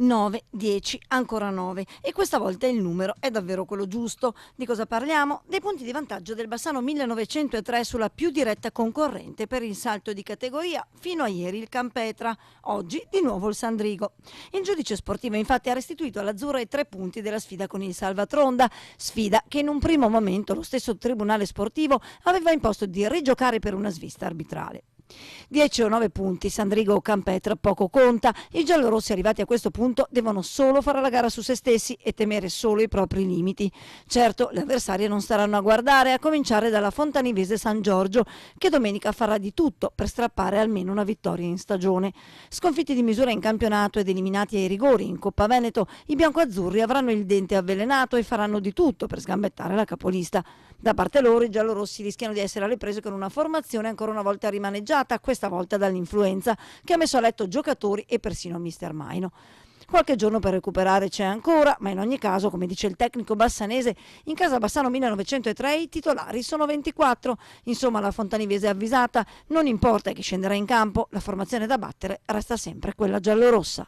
9, 10, ancora 9 e questa volta il numero è davvero quello giusto. Di cosa parliamo? Dei punti di vantaggio del Bassano 1903 sulla più diretta concorrente per il salto di categoria, fino a ieri il Campetra, oggi di nuovo il Sandrigo. Il giudice sportivo infatti ha restituito all'Azzurra i 3 punti della sfida con il Salvatronda, sfida che in un primo momento lo stesso Tribunale Sportivo aveva imposto di rigiocare per una svista arbitrale. 10 o 9 punti, Sandrigo o Campetra poco conta, i giallorossi arrivati a questo punto devono solo fare la gara su se stessi e temere solo i propri limiti. Certo, le avversarie non staranno a guardare, a cominciare dalla fontanivese San Giorgio, che domenica farà di tutto per strappare almeno una vittoria in stagione. Sconfitti di misura in campionato ed eliminati ai rigori in Coppa Veneto, i biancoazzurri avranno il dente avvelenato e faranno di tutto per sgambettare la capolista. Da parte loro i giallorossi rischiano di essere alle prese con una formazione ancora una volta rimaneggiata, questa volta dall'influenza, che ha messo a letto giocatori e persino Mister Maino. Qualche giorno per recuperare c'è ancora, ma in ogni caso, come dice il tecnico bassanese, in casa Bassano 1903 i titolari sono 24. Insomma, la fontanivese è avvisata, non importa chi scenderà in campo, la formazione da battere resta sempre quella giallorossa.